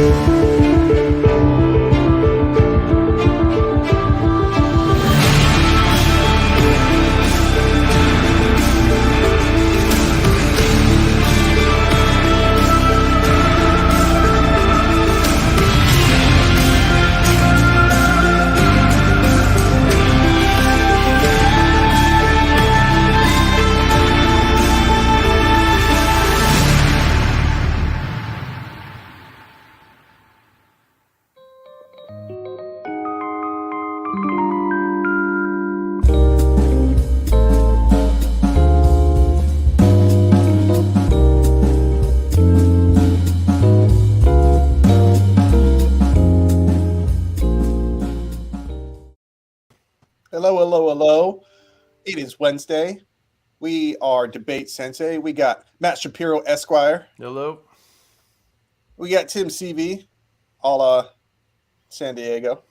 Hello. It is Wednesday. We are DebateSensei. We got Matt Shapiro, Esquire. Hello. We got Tim CV, a la San Diego.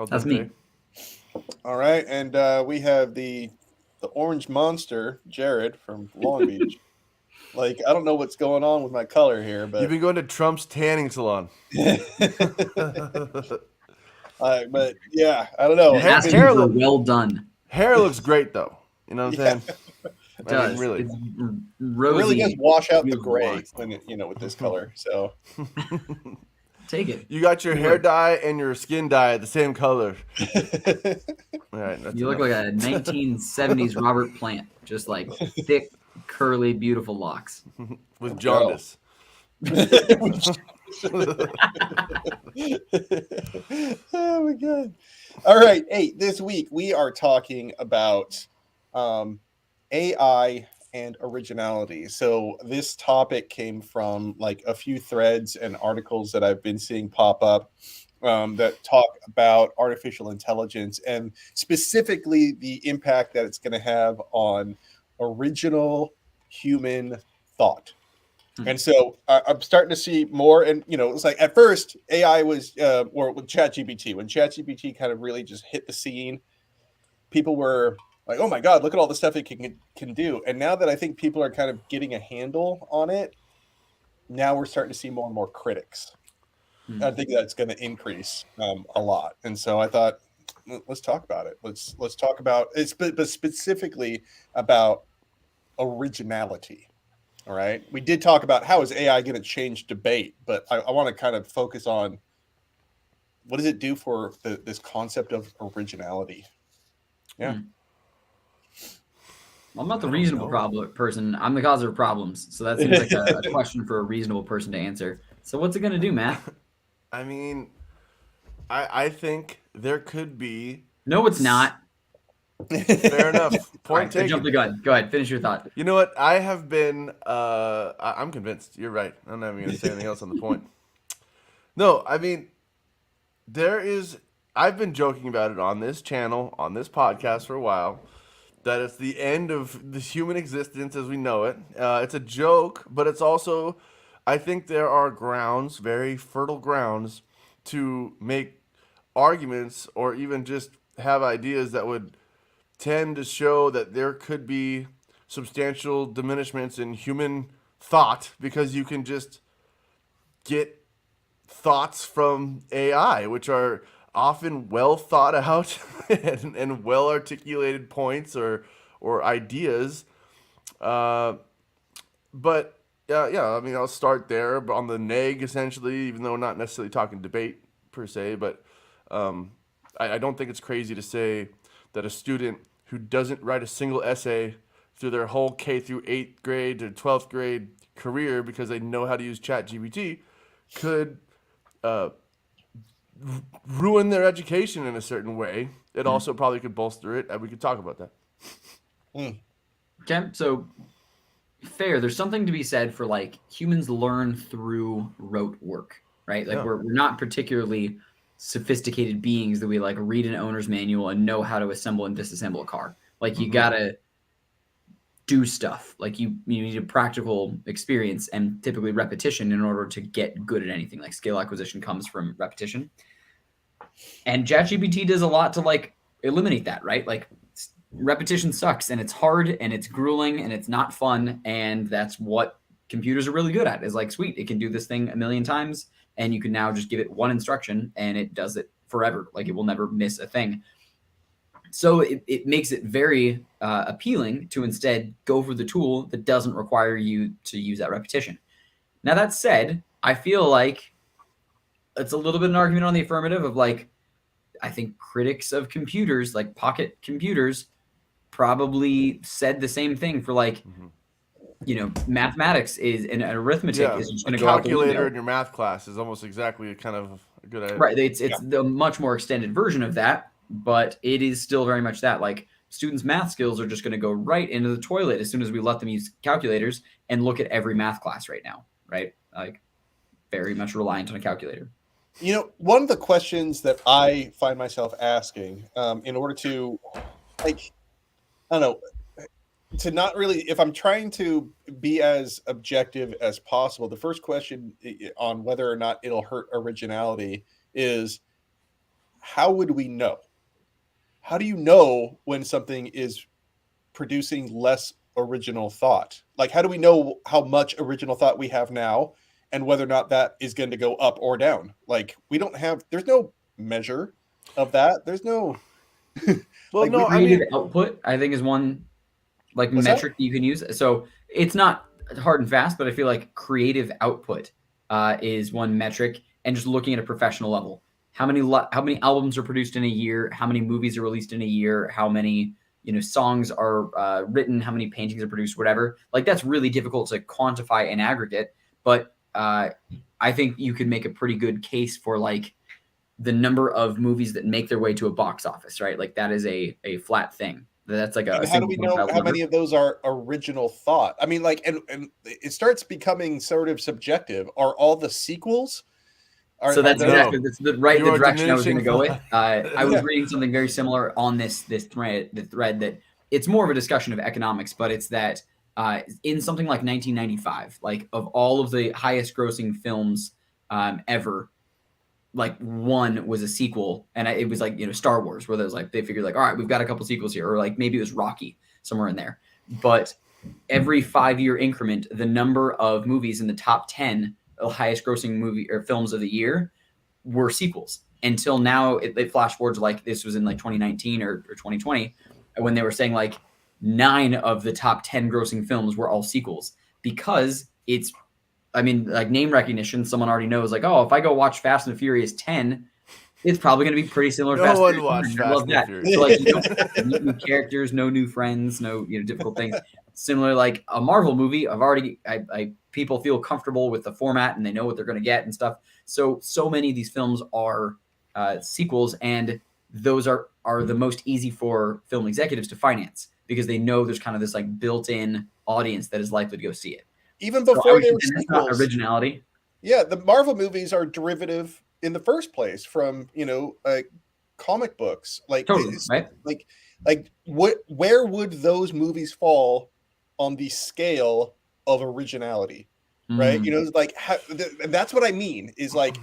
That's me. All right, and we have the orange monster, Jared from Long Beach. I don't know what's going on with my color here, but you've been going to Trump's tanning salon. But yeah, I don't know. Hair look well done. Hair looks great though. You know what I'm saying? It does. Really. It's rosy, it really does wash out the gray when with this color. So take it. You got your hair dye and your skin dye the same color. All right, you look like a 1970s Robert Plant, just like thick, curly, beautiful locks with jaundice. Oh my god. All right. Hey, this week we are talking about AI and originality. So this topic came from a few threads and articles that I've been seeing pop up that talk about artificial intelligence and specifically the impact that it's going to have on original human thought. And so I'm starting to see more, and it's like at first AI was, or with ChatGPT, when ChatGPT kind of really just hit the scene, people were like, "Oh my God, look at all the stuff it can do!" And now that I think people are kind of getting a handle on it, now we're starting to see more and more critics. I think that's going to increase a lot, and so I thought, let's talk about it. Let's talk about it, but specifically about originality. All right. We did talk about how is AI going to change debate, but I want to kind of focus on what does it do for this concept of originality? Yeah. Well, I'm not the reasonable person. I'm the cause of problems. So that seems like a question for a reasonable person to answer. So what's it going to do, Matt? I mean, I think there could be. No, it's not. Fair enough. Point taken. Jump the gun. Go ahead. Finish your thought. You know what? I have been. I'm convinced. You're right. I'm not even going to say anything else on the point. No, I mean, I've been joking about it on this channel, on this podcast for a while, that it's the end of the human existence as we know it. It's a joke, but it's also, I think there are grounds, very fertile grounds, to make arguments or even just have ideas that would tend to show that there could be substantial diminishments in human thought because you can just get thoughts from AI, which are often well thought out and well articulated points or ideas. But yeah, I mean, I'll start there on the neg essentially, even though we're not necessarily talking debate per se, but I don't think it's crazy to say that a student who doesn't write a single essay through their whole K through 8th grade to 12th grade career because they know how to use ChatGPT could ruin their education in a certain way. It also probably could bolster it, and we could talk about that. Okay, so fair. There's something to be said for humans learn through rote work, right? We're not particularly sophisticated beings that we read an owner's manual and know how to assemble and disassemble a car. You gotta do stuff. You need a practical experience and typically repetition in order to get good at anything. Skill acquisition comes from repetition. And ChatGPT does a lot to eliminate that, right? Repetition sucks and it's hard and it's grueling and it's not fun. And that's what computers are really good at. Is like, sweet, it can do this thing a million times, and you can now just give it one instruction and it does it forever. Like, it will never miss a thing. So it makes it very appealing to instead go for the tool that doesn't require you to use that repetition. Now, that said, I feel like it's a little bit an argument on the affirmative of, like, I think critics of computers, like pocket computers, probably said the same thing for, like, mathematics is and arithmetic is just going to go out the window. Calculator in your math class is almost exactly kind of a good idea. Right. It's the much more extended version of that, but it is still very much that. Like, students' math skills are just going to go right into the toilet as soon as we let them use calculators, and look at every math class right now, right? Like, very much reliant on a calculator. One of the questions that I find myself asking in order to, like, I don't know, to not really, if I'm trying to be as objective as possible, the first question on whether or not it'll hurt originality is, how would we know? How do you know when something is producing less original thought? Like, how do we know how much original thought we have now and whether or not that is going to go up or down? Like, there's no measure of that. There's no well, like, no, creative output, I think, is one metric that you can use. So it's not hard and fast, but I feel like creative output is one metric, and just looking at a professional level. How many albums are produced in a year? How many movies are released in a year? How many songs are written? How many paintings are produced? Whatever. Like, that's really difficult to quantify in aggregate. But I think you could make a pretty good case for, like, the number of movies that make their way to a box office, right? Like, that is a flat thing. That's like how do we know how many of those are original thought? I mean, like, and it starts becoming sort of subjective. Are all the sequels? So that's exactly the direction I was going to go with. I was reading something very similar on the thread that it's more of a discussion of economics, but it's that in something like 1995, like, of all of the highest grossing films ever, like, one was a sequel, and it was like, Star Wars, where there's like, they figured, like, all right, we've got a couple sequels here, or like maybe it was Rocky, somewhere in there. But every 5-year increment, the number of movies in the top 10 highest grossing movie or films of the year were sequels, until now it flash forwards, like, this was in like 2019 or 2020, when they were saying, like, 9 of the top 10 grossing films were all sequels, because it's, I mean, like, name recognition. Someone already knows, like, oh, if I go watch Fast and Furious 10, it's probably going to be pretty similar to Fast and Furious. I love that. So, like, new characters, no new friends, no difficult things. Similar, like a Marvel movie, people feel comfortable with the format and they know what they're going to get and stuff. So many of these films are sequels, and those are the most easy for film executives to finance, because they know there's kind of this, like, built-in audience that is likely to go see it. Even before they were sequels, not originality. Yeah, the Marvel movies are derivative in the first place from comic books. Like, totally, right? Like where would those movies fall on the scale of originality? Right? Like, that's what I mean. Is, like,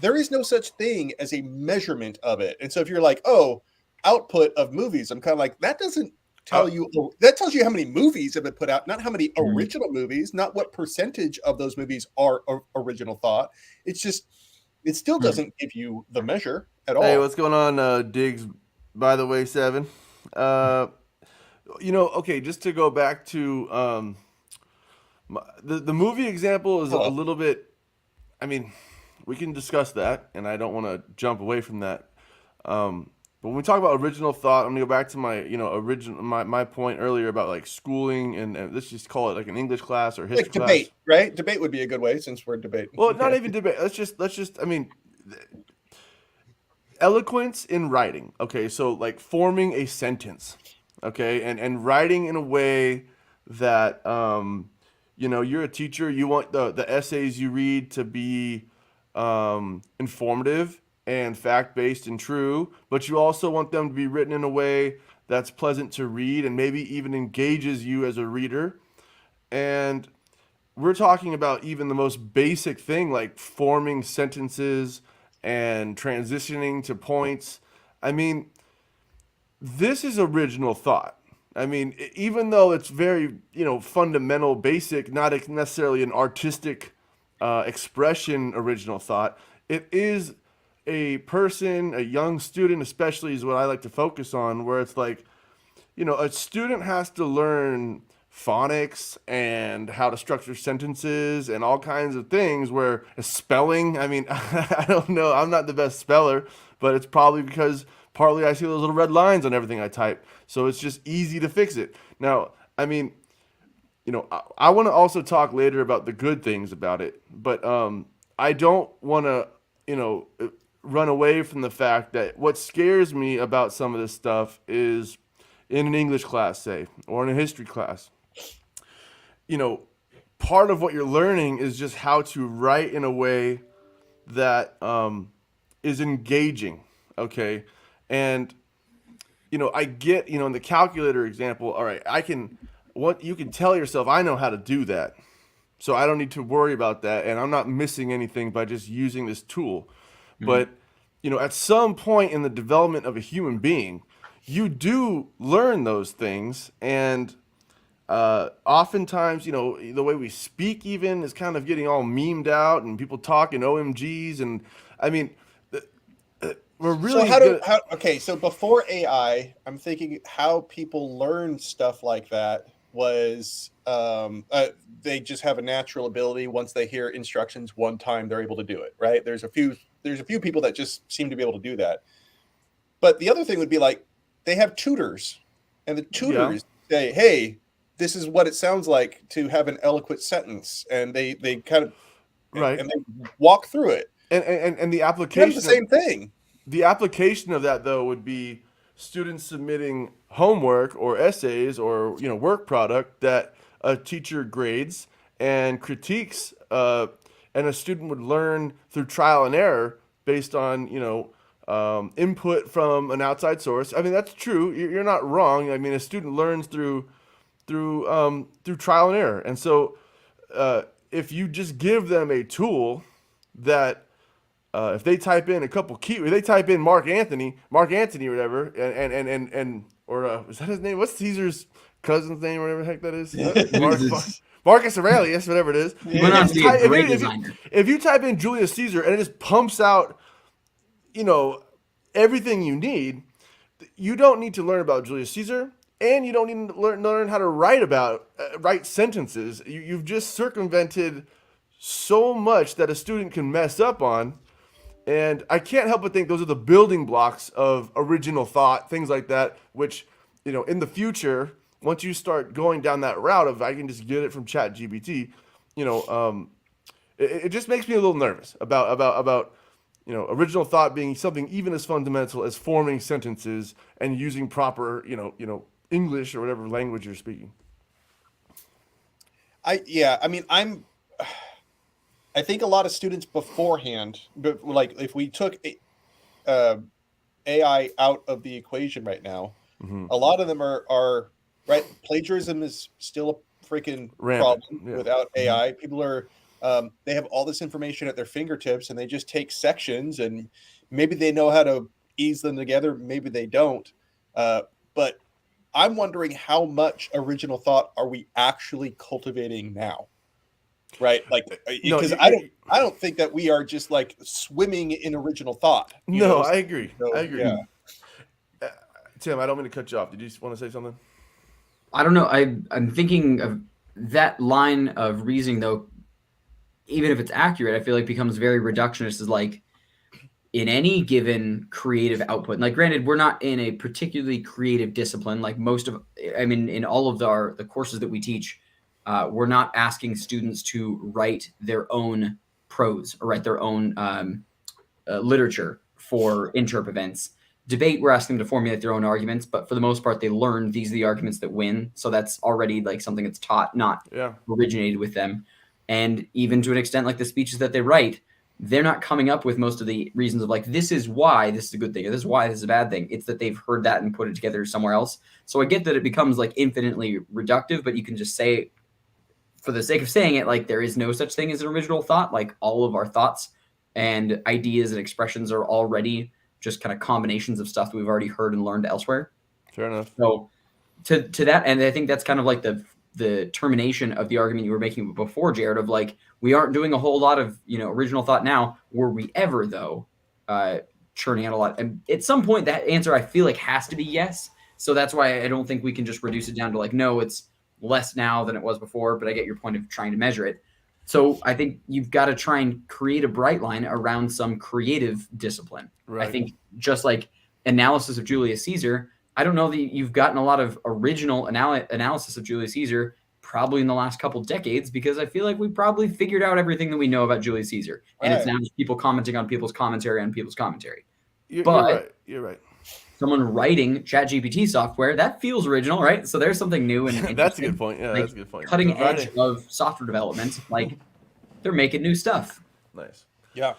there is no such thing as a measurement of it. And so if you're like, oh, output of movies, I'm kind of like, that doesn't tell you. That tells you how many movies have been put out, not how many original movies, not what percentage of those movies are original thought. It's just, it still doesn't give you the measure at all. Hey, what's going on, Diggs? By the way, 7. Okay, just to go back to the movie example is a little bit. I mean, we can discuss that, and I don't want to jump away from that. But when we talk about original thought, I'm gonna go back to my my point earlier about, like, schooling, and let's just call it like an English class or history class. Debate, right? Debate would be a good way, since we're debating. Well, not even debate. Let's just. I mean, eloquence in writing. Okay, so, like, forming a sentence. Okay, and writing in a way that you're a teacher. You want the essays you read to be informative and fact-based and true, but you also want them to be written in a way that's pleasant to read and maybe even engages you as a reader. And we're talking about even the most basic thing, like forming sentences and transitioning to points. I mean, this is original thought. I mean, even though it's very, fundamental, basic, not necessarily an artistic expression, original thought, it is a person, a young student, especially, is what I like to focus on, where it's like, a student has to learn phonics and how to structure sentences and all kinds of things where spelling, I mean, I don't know, I'm not the best speller, but it's probably because partly I see those little red lines on everything I type. So it's just easy to fix it. Now, I mean, I want to also talk later about the good things about it, but I don't want to, run away from the fact that what scares me about some of this stuff is in an English class, say, or in a history class, you know, part of what you're learning is just how to write in a way that is engaging, okay? And, I get, in the calculator example, all right, you can tell yourself, I know how to do that. So I don't need to worry about that, and I'm not missing anything by just using this tool. But, at some point in the development of a human being, you do learn those things, and oftentimes, the way we speak even is kind of getting all memed out, and people talk in OMGs, and I mean, we're really okay, so before AI, I'm thinking how people learn stuff like that was they just have a natural ability. Once they hear instructions one time, they're able to do it, right? There's a few people that just seem to be able to do that. But the other thing would be like they have tutors, and the tutors say, hey, this is what it sounds like to have an eloquent sentence, and they kind of right, and they walk through it. And the application it's the same thing. The application of that, though, would be students submitting homework or essays or work product that a teacher grades and critiques, and a student would learn through trial and error based on input from an outside source. I mean, that's true. You're not wrong. I mean, a student learns through trial and error, and so if you just give them a tool that if they type in a couple if they type in Mark Anthony or whatever, or is that his name? What's Caesar's cousin's name or whatever the heck that is? Marcus Aurelius, whatever it is. If you type in Julius Caesar and it just pumps out, everything you need, you don't need to learn about Julius Caesar, and you don't need to learn how to write sentences. You've just circumvented so much that a student can mess up on. And I can't help but think those are the building blocks of original thought, things like that, which, in the future, once you start going down that route of I can just get it from ChatGPT, it just makes me a little nervous about original thought being something even as fundamental as forming sentences and using proper, English or whatever language you're speaking. I think a lot of students beforehand, but like if we took AI out of the equation right now, a lot of them are right. Plagiarism is still a freaking problem without AI. People are they have all this information at their fingertips, and they just take sections, and maybe they know how to ease them together, maybe they don't. But I'm wondering how much original thought are we actually cultivating now? Right, like because I don't think that we are just like swimming in original thought. I agree. I agree. Yeah. Tim, I don't mean to cut you off. Did you want to say something? I don't know. I'm thinking of that line of reasoning, though. Even if it's accurate, I feel like becomes very reductionist. Is like in any given creative output. Like, granted, we're not in a particularly creative discipline. Like in all of the courses that we teach. We're not asking students to write their own prose or write their own literature for interp events. Debate, we're asking them to formulate their own arguments, but for the most part, they learn these are the arguments that win. So that's already like something that's taught, not originated with them. And even to an extent, like the speeches that they write, they're not coming up with most of the reasons of like, this is why this is a good thing, or this is why this is a bad thing. It's that they've heard that and put it together somewhere else. So I get that it becomes like infinitely reductive, but you can just say, for the sake of saying it, like there is no such thing as an original thought. Like all of our thoughts and ideas and expressions are already just kind of combinations of stuff that we've already heard and learned elsewhere. Fair enough. So to that, and I think that's kind of like the termination of the argument you were making before, Jared, of like, we aren't doing a whole lot of, original thought now. Were we ever, though, churning out a lot? And at some point, that answer I feel like has to be yes. So that's why I don't think we can just reduce it down to like, no, it's less now than it was before, but I get your point of trying to measure it. So I think you've got to try and create a bright line around some creative discipline. Right. I think just like analysis of Julius Caesar, I don't know that you've gotten a lot of original analysis of Julius Caesar probably in the last couple decades, because I feel like we probably figured out everything that we know about Julius Caesar. And it's now just people commenting on people's commentary on people's commentary. You're right. You're right. Someone writing ChatGPT software, that feels original, right? So there's something new and that's a good point. Yeah, like, that's a good point. Cutting edge of software development, like they're making new stuff. Nice. Yeah.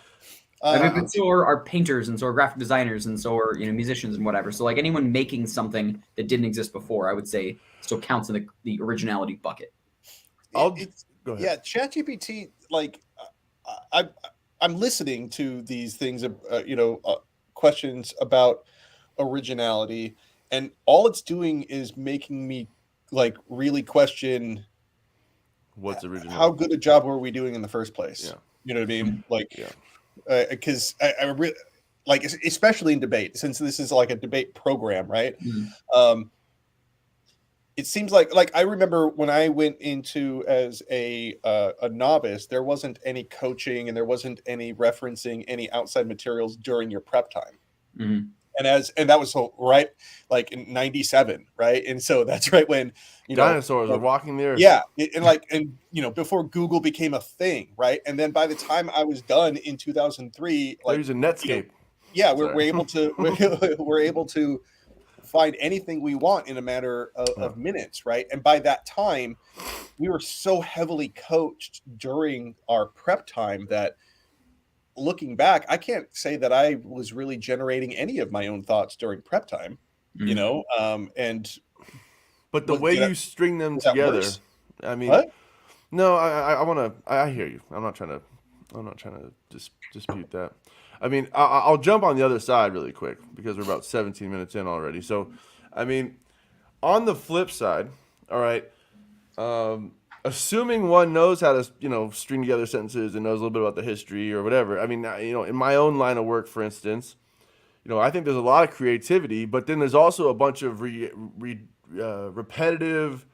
But so are painters, and so are graphic designers, and so are musicians and whatever. So like anyone making something that didn't exist before, I would say still counts in the originality bucket. Go ahead. Yeah, ChatGPT, like I'm listening to these things, questions about originality, and all it's doing is making me like really question what's original. How good a job were we doing in the first place? Yeah. You know what I mean? Like, yeah. Because I really like, especially in debate, since this is like a debate program, right? Mm-hmm. It seems like I remember when I went into as a novice, there wasn't any coaching and there wasn't any referencing any outside materials during your prep time. Mm-hmm. And that was so right, like in '97, right? And so that's right when dinosaurs were walking the earth. Yeah, and before Google became a thing, right? And then by the time I was done in 2003, like using Netscape. We're able to we're able to find anything we want in a matter of minutes, right? And by that time, we were so heavily coached during our prep time that, looking back, I can't say that I was really generating any of my own thoughts during prep time, but the way you string them together, I mean, what? No, I hear you. I'm not trying to dispute that. I mean, I'll jump on the other side really quick because we're about 17 minutes in already. So, I mean, on the flip side, all right, assuming one knows how to, string together sentences and knows a little bit about the history or whatever. I mean, in my own line of work, for instance, I think there's a lot of creativity, but then there's also a bunch of repetitive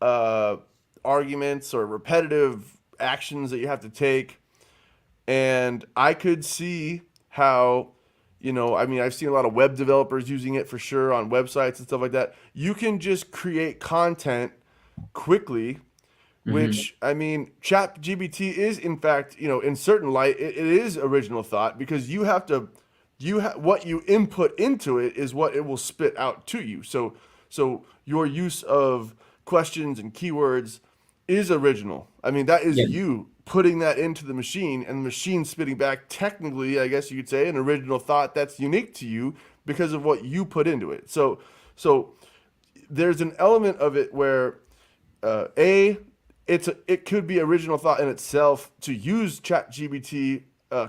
arguments or repetitive actions that you have to take. And I could see how, I've seen a lot of web developers using it for sure on websites and stuff like that. You can just create content quickly, which, I mean, ChatGPT is, in fact, in certain light, it is original thought, because what you input into it is what it will spit out to you. So your use of questions and keywords is original. I mean, that is you putting that into the machine, and the machine spitting back, technically, I guess you could say, an original thought that's unique to you because of what you put into it. So there's an element of it where it could be original thought in itself to use ChatGPT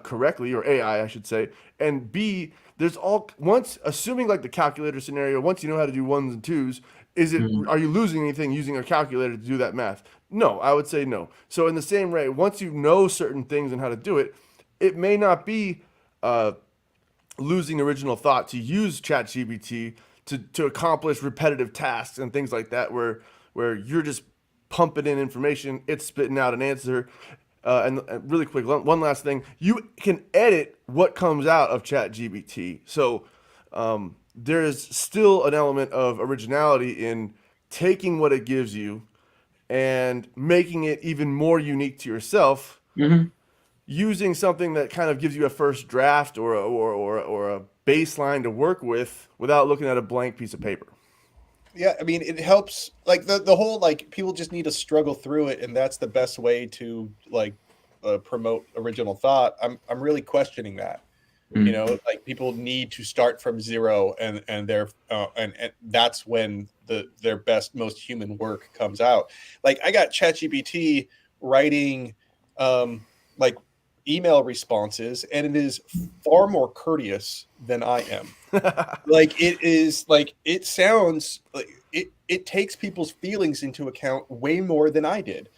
correctly, or AI, I should say, and B, assuming like the calculator scenario, once you know how to do ones and twos, are you losing anything using a calculator to do that math? No, I would say no. So in the same way, once you know certain things and how to do it, it may not be losing original thought to use ChatGPT to accomplish repetitive tasks and things like that, where you're just pumping in information, it's spitting out an answer. And really quick, one last thing, you can edit what comes out of ChatGPT. So there is still an element of originality in taking what it gives you and making it even more unique to yourself, using something that kind of gives you a first draft or a baseline to work with without looking at a blank piece of paper. Yeah, I mean, it helps, like the whole, like, people just need to struggle through it, and that's the best way to promote original thought. I'm really questioning that. Like, people need to start from zero, and that's when their best, most human work comes out. Like, I got ChatGPT writing like email responses, and it is far more courteous than I am. Like, it is, like, it sounds like it takes people's feelings into account way more than I did.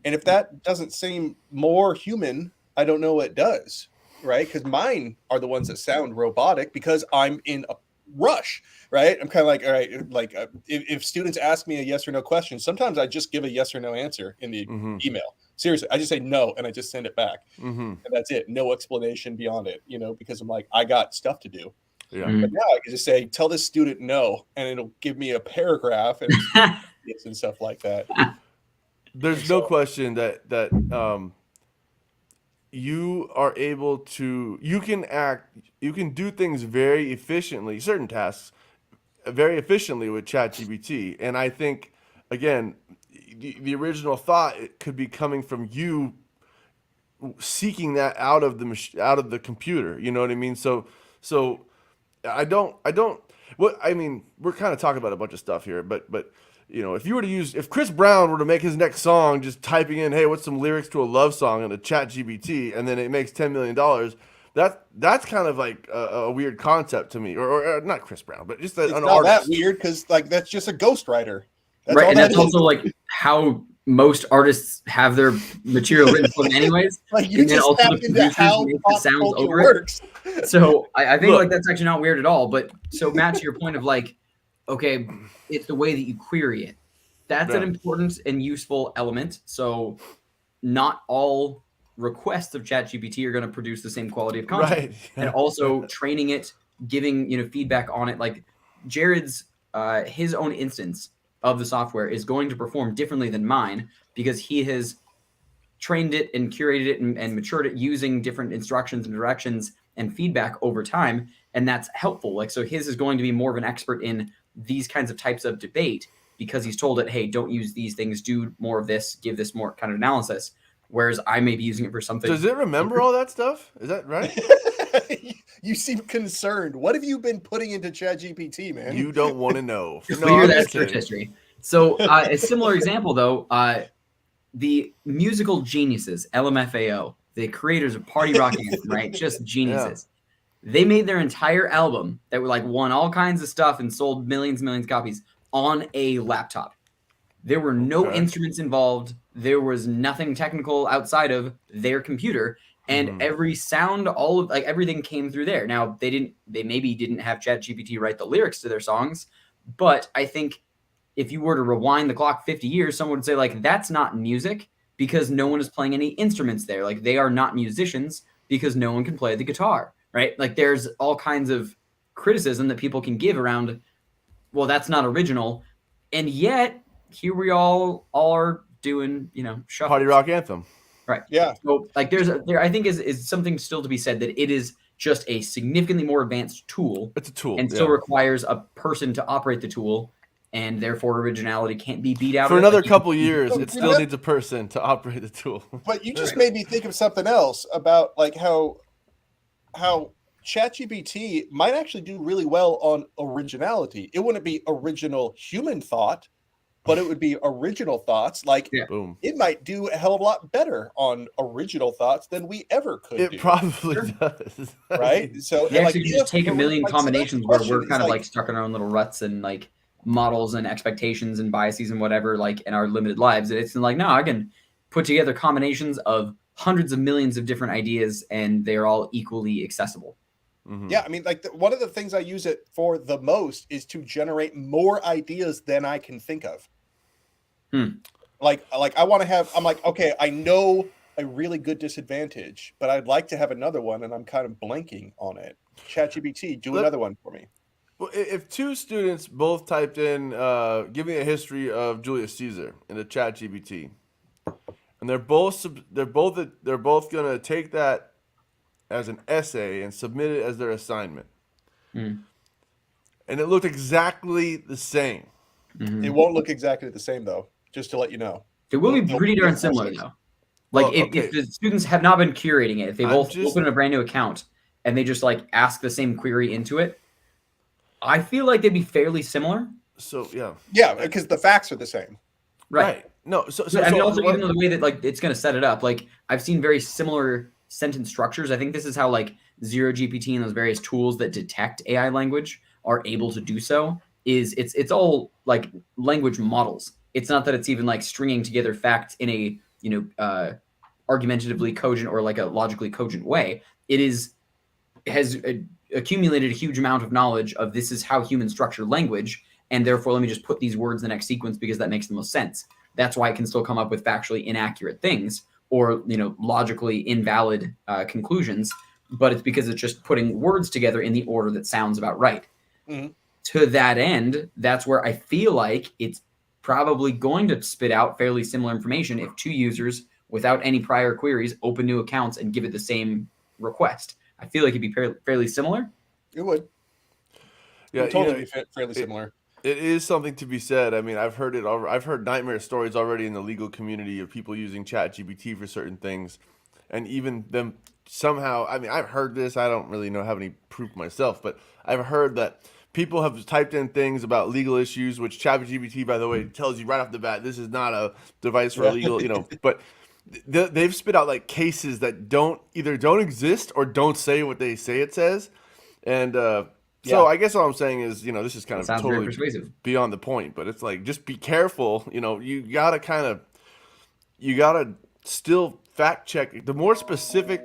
And if that doesn't seem more human, I don't know what does, right? Because mine are the ones that sound robotic because I'm in a rush, right? I'm kind of like, all right, like if students ask me a yes or no question, sometimes I just give a yes or no answer in the email. Seriously, I just say no and I just send it back. And that's it. No explanation beyond it, because I'm like, I got stuff to do. Yeah. But now I can just say, tell this student no, and it'll give me a paragraph and and stuff like that. There's no question that you are able to, you can do things very efficiently, certain tasks very efficiently with ChatGPT. And I think, again, the original thought could be coming from you seeking that out of the computer. You know what I mean? So we're kind of talking about a bunch of stuff here, but if Chris Brown were to make his next song just typing in, hey, what's some lyrics to a love song in a ChatGPT, and then it makes $10 million, that's kind of like a weird concept to me, or not Chris Brown, but just an not artist. That weird because like that's just a ghostwriter. Right, and that's also like how most artists have their material written for them anyways. Like you just also the producers how make the sounds over works. So I think like that's actually not weird at all. But so Matt, to your point of like, okay, it's the way that you query it. That's an important and useful element. So not all requests of ChatGPT are going to produce the same quality of content. Right. And also training it, giving feedback on it. Like Jared's his own instance of the software is going to perform differently than mine because he has trained it and curated it and matured it using different instructions and directions and feedback over time. And that's helpful. Like, so his is going to be more of an expert in these kinds of types of debate because he's told it, hey, don't use these things, do more of this, give this more kind of analysis. Whereas I may be using it for something. Does it remember all that stuff? Is that right? You seem concerned. What have you been putting into ChatGPT, man? You don't want to know. Clear that search history. So a similar example, though, the musical geniuses, LMFAO, the creators of Party Rock Anthem, right? Just geniuses. Yeah. They made their entire album that were like won all kinds of stuff and sold millions and millions of copies on a laptop. There were no instruments involved. There was nothing technical outside of their computer. And every sound, all of like everything came through there. Now they maybe didn't have ChatGPT write the lyrics to their songs, but I think if you were to rewind the clock 50 years, someone would say like, that's not music because no one is playing any instruments there. Like they are not musicians because no one can play the guitar, right? Like there's all kinds of criticism that people can give around, well, that's not original. And yet here we all are doing, shuffles. Party Rock Anthem. Right. Yeah. So like there I think is something still to be said that it is just a significantly more advanced tool. It's a tool. And still requires a person to operate the tool. And therefore originality can't be beat out. For another couple years, it still needs a person to operate the tool. But you just made me think of something else about like how ChatGPT might actually do really well on originality. It wouldn't be original human thought, but it would be original thoughts. Like it might do a hell of a lot better on original thoughts than we ever could. It probably does, right? So they actually just take a million combinations where we're kind of like stuck in our own little ruts and like models and expectations and biases and whatever, like in our limited lives. It's like, no, I can put together combinations of hundreds of millions of different ideas and they're all equally accessible. Yeah, I mean, like one of the things I use it for the most is to generate more ideas than I can think of. Like I want to have, I'm like, okay, I know a really good disadvantage, but I'd like to have another one and I'm kind of blanking on it. ChatGPT, do another one for me. Well, if two students both typed in, give me a history of Julius Caesar in the ChatGPT, and they're both gonna take that as an essay and submit it as their assignment, and it looked exactly the same. It won't look exactly the same though. Just to let you know, it will be pretty darn similar though. Like if the students have not been curating it, if they both open a brand new account and they just like ask the same query into it. I feel like they'd be fairly similar. So yeah, because the facts are the same, right? No, so I mean, also even the way that like it's going to set it up. Like I've seen very similar sentence structures. I think this is how like Zero GPT and those various tools that detect AI language are able to do so. is it's all like language models. It's not that it's even like stringing together facts in a, argumentatively cogent or like a logically cogent way. It has accumulated a huge amount of knowledge of this is how humans structure language, and therefore let me just put these words in the next sequence because that makes the most sense. That's why it can still come up with factually inaccurate things or logically invalid conclusions, but it's because it's just putting words together in the order that sounds about right. Mm-hmm. To that end, that's where I feel like it's probably going to spit out fairly similar information if two users without any prior queries open new accounts and give it the same request. I feel like it'd be fairly similar. It would. Yeah, it would totally be fairly similar. It is something to be said. I mean, I've heard nightmare stories already in the legal community of people using ChatGPT for certain things, and even them somehow. I mean, I've heard this. I don't really have any proof myself, but I've heard that people have typed in things about legal issues, which ChatGPT, by the way, tells you right off the bat, this is not a device for legal, but they've spit out like cases that either don't exist or don't say what they say it says. And so I guess all I'm saying is, this is kind of totally beyond the point, but it's like, just be careful. You gotta still fact check. The more specific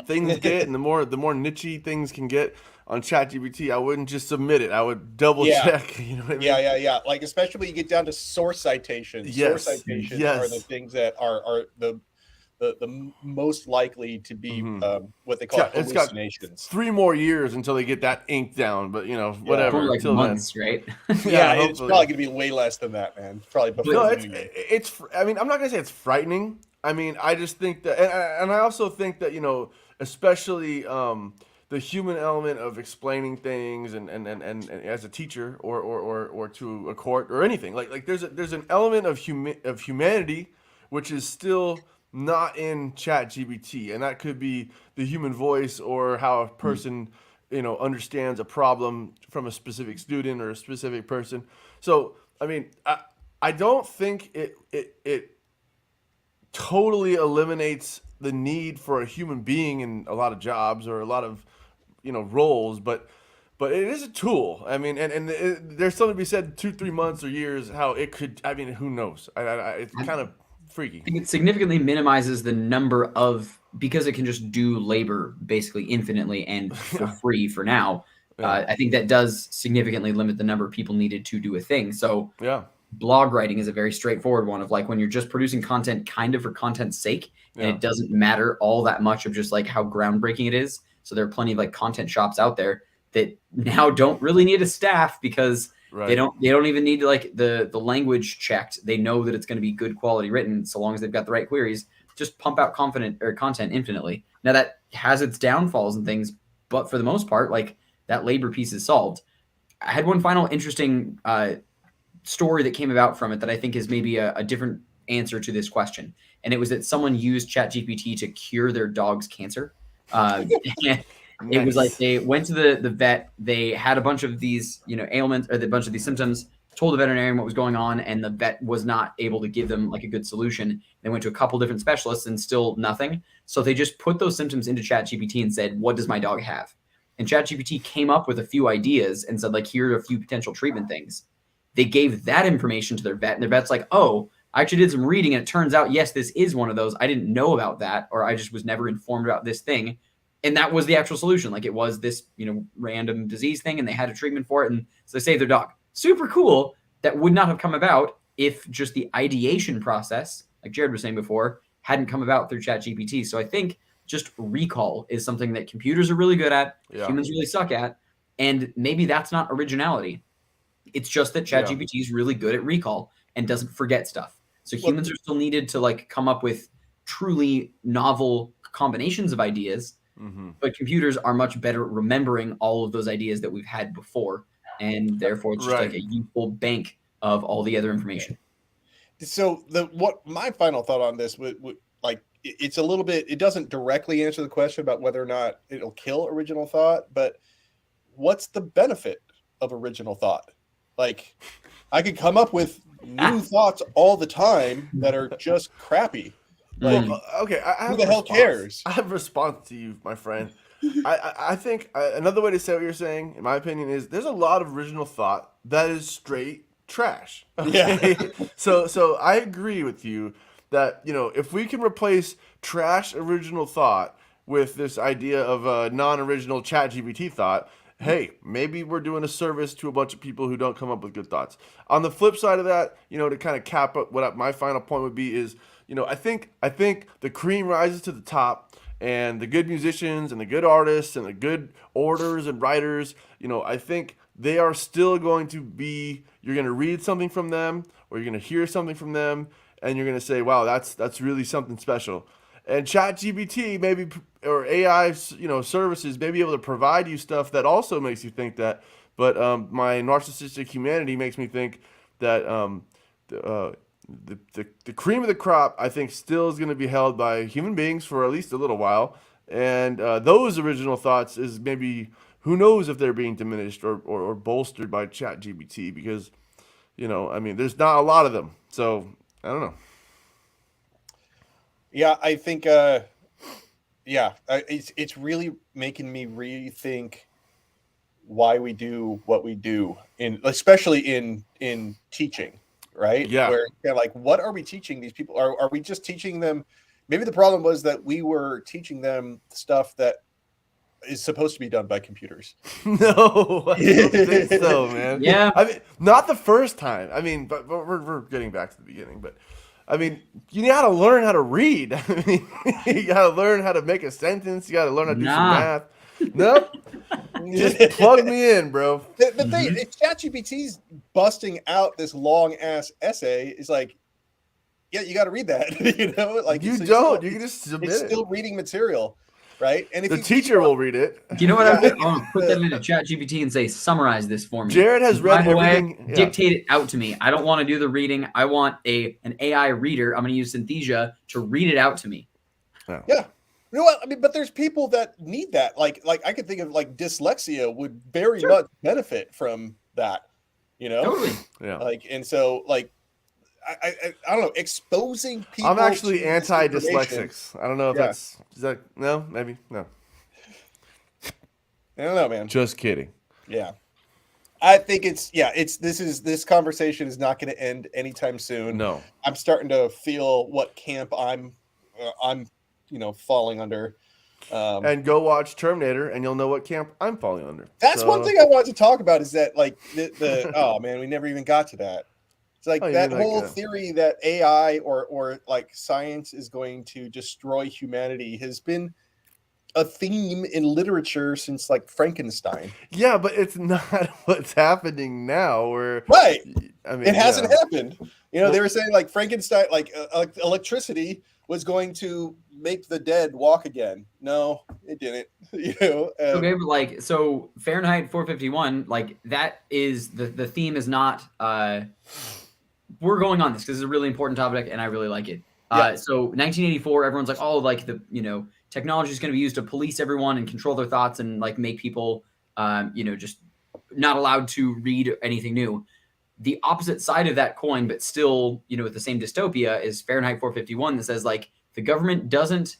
things get and the more niche-y things can get on ChatGPT, I wouldn't just submit it. I would double check. You know what I mean? Yeah. Like, especially when you get down to source citations. Yes. Source citations are the things that are the most likely to be what they call hallucinations. It's got 3 more years until they get that ink down, but whatever. Like months, right? It's probably going to be way less than that, man. Probably before the new year. I mean, I'm not going to say it's frightening. I mean, I just think that, and I also think that especially the human element of explaining things and as a teacher or to a court or anything, like there's an element of humanity which is still not in ChatGPT, and that could be the human voice or how a person understands a problem from a specific student or a specific person. So I mean, I don't think it totally eliminates the need for a human being in a lot of jobs or a lot of roles, but it is a tool. I mean, and there's something to be said 2-3 months or years how it could. I mean, who knows? It's kind of freaky. I think it significantly minimizes the number of, because it can just do labor basically infinitely and for free for now. I think that does significantly limit the number of people needed to do a thing. So blog writing is a very straightforward one of like when you're just producing content kind of for content's sake, and it doesn't matter all that much of just like how groundbreaking it is. So there are plenty of like content shops out there that now don't really need a staff because they don't even need to like the language checked. They know that it's going to be good quality written so long as they've got the right queries. Just pump out content infinitely. Now that has its downfalls and things, but for the most part, like that labor piece is solved. I had one final interesting story that came about from it that I think is maybe a different answer to this question. And it was that someone used ChatGPT to cure their dog's cancer. It was like they went to the vet, they had a bunch of these, ailments or a bunch of these symptoms, told the veterinarian what was going on, and the vet was not able to give them like a good solution. They went to a couple different specialists and still nothing. So they just put those symptoms into ChatGPT and said, what does my dog have? And ChatGPT came up with a few ideas and said, like, here are a few potential treatment things. They gave that information to their vet, and their vet's like, oh, I actually did some reading, and it turns out, yes, this is one of those. I didn't know about that, or I just was never informed about this thing. And that was the actual solution. Like it was this, random disease thing, and they had a treatment for it. And so they saved their dog. Super cool. That would not have come about if just the ideation process, like Jared was saying before, hadn't come about through ChatGPT. So I think just recall is something that computers are really good at, humans really suck at. And maybe that's not originality. It's just that ChatGPT is really good at recall and doesn't forget stuff. So humans are still needed to like come up with truly novel combinations of ideas. Mm-hmm. But computers are much better at remembering all of those ideas that we've had before, and therefore it's just like a useful bank of all the other information. So what my final thought on this would like it's a little bit, it doesn't directly answer the question about whether or not it'll kill original thought, but what's the benefit of original thought? Like I could come up with new thoughts all the time that are just crappy. Like, okay, who the hell cares? I have a response to you, my friend. I think another way to say what you're saying, in my opinion, is there's a lot of original thought that is straight trash. Okay? Yeah. So I agree with you that, if we can replace trash original thought with this idea of a non-original ChatGPT thought, hey, maybe we're doing a service to a bunch of people who don't come up with good thoughts. On the flip side of that, to kind of cap up what my final point would be is, I think the cream rises to the top, and the good musicians and the good artists and the good orators and writers, I think they are still going to be. You're going to read something from them, or you're going to hear something from them, and you're going to say, "Wow, that's really something special." And ChatGPT maybe, or AI, services may be able to provide you stuff that also makes you think that. But my narcissistic humanity makes me think that the cream of the crop, I think, still is going to be held by human beings for at least a little while. And those original thoughts is maybe, who knows if they're being diminished or bolstered by ChatGPT, because, there's not a lot of them. So I don't know. Yeah, I think, it's really making me rethink why we do what we do, especially in teaching, right? Yeah. Where like, what are we teaching these people? Are we just teaching them? Maybe the problem was that we were teaching them stuff that is supposed to be done by computers. No, I don't think so, man. Yeah. I mean, not the first time. I mean, but we're getting back to the beginning. But I mean, you got to learn how to read. I mean, you got to learn how to make a sentence. You got to learn how to do some math. Nope. Just plug me in, bro. The thing, if ChatGPT's busting out this long ass essay, is like, yeah, you got to read that. Like you don't. You can just submit it. It's still reading material, right? And if the teacher will read it. You know what I'm going to put that into ChatGPT and say, summarize this for me. Jared has read everything. Yeah. Dictate it out to me. I don't want to do the reading. I want an AI reader. I'm going to use Synthesia to read it out to me. Oh. Yeah. You know what? I mean, but there's people that need that. Like I could think of like dyslexia would very much benefit from that. Totally. Yeah. Like, and so like, I don't know, exposing people. I'm actually anti-dyslexics. I don't know if is that no, maybe no. I don't know, man. Just kidding. Yeah. I think this conversation is not going to end anytime soon. No. I'm starting to feel what camp I'm falling under. And go watch Terminator, and you'll know what camp I'm falling under. That's one thing I wanted to talk about, is that like the oh man, we never even got to that. It's like that whole theory that AI or like science is going to destroy humanity has been a theme in literature since like Frankenstein. Yeah, but it's not what's happening now. Where right, I mean, it hasn't happened. They were saying like Frankenstein, like electricity was going to make the dead walk again. No, it didn't. Okay, but like, so Fahrenheit 451, like that is the theme is not. We're going on this because it's a really important topic, and I really like it. So 1984, everyone's like, oh, like technology is going to be used to police everyone and control their thoughts and like make people, just not allowed to read anything new. The opposite side of that coin, but still, with the same dystopia, is Fahrenheit 451 that says like the government doesn't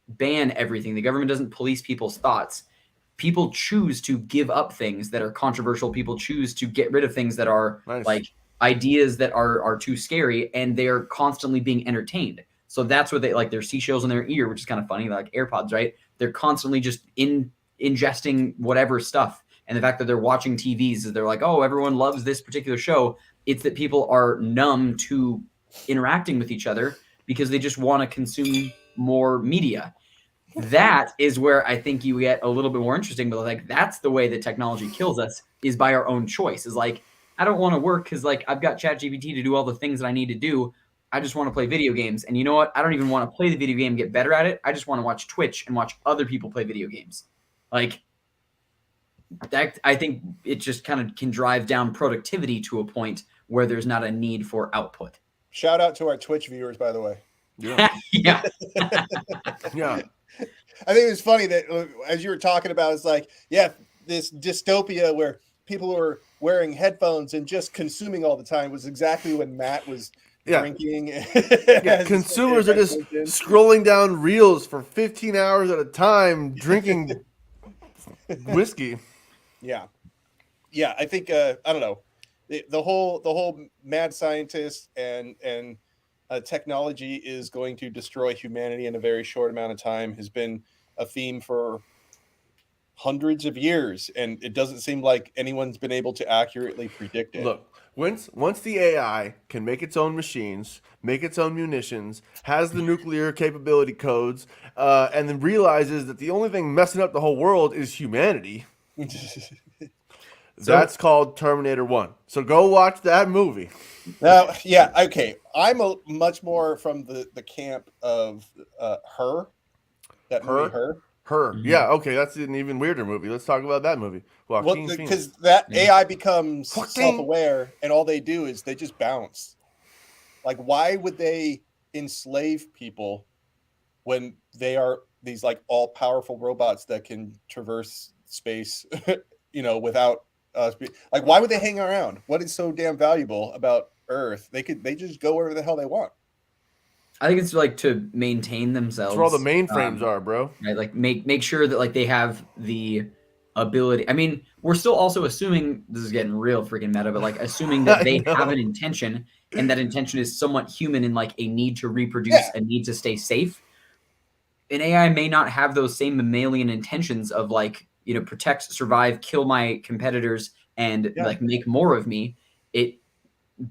ban everything. The government doesn't police people's thoughts. People choose to give up things that are controversial. People choose to get rid of things that are like ideas that are too scary, and they're constantly being entertained. So that's what they like. Their seashells in their ear, which is kind of funny, like AirPods, right? They're constantly just ingesting whatever stuff. And the fact that they're watching TVs is they're like, oh, everyone loves this particular show. It's that people are numb to interacting with each other because they just want to consume more media. That is where I think you get a little bit more interesting, but like that's the way that technology kills us, is by our own choice. Is like, I don't want to work because like I've got ChatGPT to do all the things that I need to do. I just want to play video games. And you know what? I don't even want to play the video game and get better at it. I just want to watch Twitch and watch other people play video games. Like that, I think it just kind of can drive down productivity to a point where there's not a need for output. Shout out to our Twitch viewers, by the way. Yeah. Yeah. Yeah. I think it's funny that as you were talking about, it's like, this dystopia where people were wearing headphones and just consuming all the time was exactly when Matt was drinking. Consumers are just scrolling down reels for 15 hours at a time, drinking whiskey. Yeah. I think I don't know, the whole mad scientist and technology is going to destroy humanity in a very short amount of time has been a theme for hundreds of years, and it doesn't seem like anyone's been able to accurately predict it. Look, once the AI can make its own machines, make its own munitions, has the nuclear capability codes, and then realizes that the only thing messing up the whole world is humanity, that's called Terminator 1. So go watch that movie. Now, yeah, okay. I'm much more from the camp of Her. That movie, Her. Her. Yeah, okay, that's an even weirder movie. Let's talk about that movie. Well, because that AI becomes self-aware, and all they do is they just bounce. Like, why would they enslave people when they are these like all-powerful robots that can traverse space, without us? Like, why would they hang around? What is so damn valuable about Earth? They just go wherever the hell they want. I think it's like to maintain themselves. That's where all the mainframes are, bro. Right, like make sure that like they have the ability. I mean, we're still also assuming, this is getting real freaking meta, but like assuming that they have an intention, and that intention is somewhat human in like a need to reproduce, a need to stay safe. An AI may not have those same mammalian intentions of like, protect, survive, kill my competitors, and like make more of me. It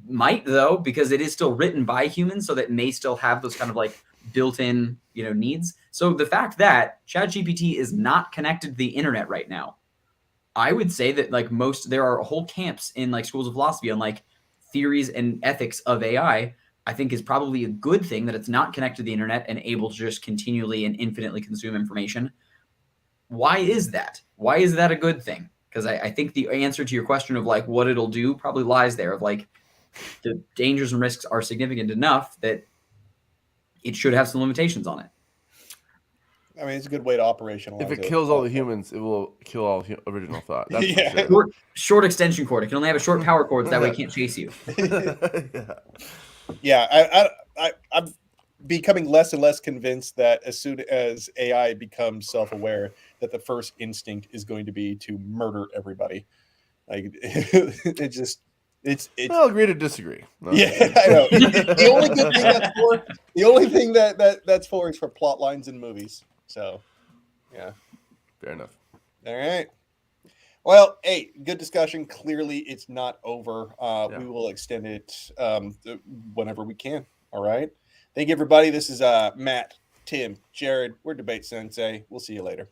might, though, because it is still written by humans, so that it may still have those kind of like built-in needs. So the fact that ChatGPT is not connected to the internet right now, I would say that like there are whole camps in like schools of philosophy on like theories and ethics of AI. I think is probably a good thing that it's not connected to the internet and able to just continually and infinitely consume information. Why is that? Why is that a good thing? Because I think the answer to your question of like what it'll do probably lies there, of like the dangers and risks are significant enough that it should have some limitations on it. I mean, it's a good way to operationalize it. If it kills all the humans, it will kill all original thought. That's for sure. Short extension cord. It can only have a short power cord, so that way it can't chase you. I'm becoming less and less convinced that as soon as AI becomes self-aware, that the first instinct is going to be to murder everybody. Like I'll agree to disagree. No. Yeah, I know. The only good thing that's for is for plot lines in movies. So, yeah. Fair enough. All right. Well, hey, good discussion. Clearly, it's not over. We will extend it whenever we can. All right. Thank you, everybody. This is Matt, Tim, Jared. We're DebateSensei. We'll see you later.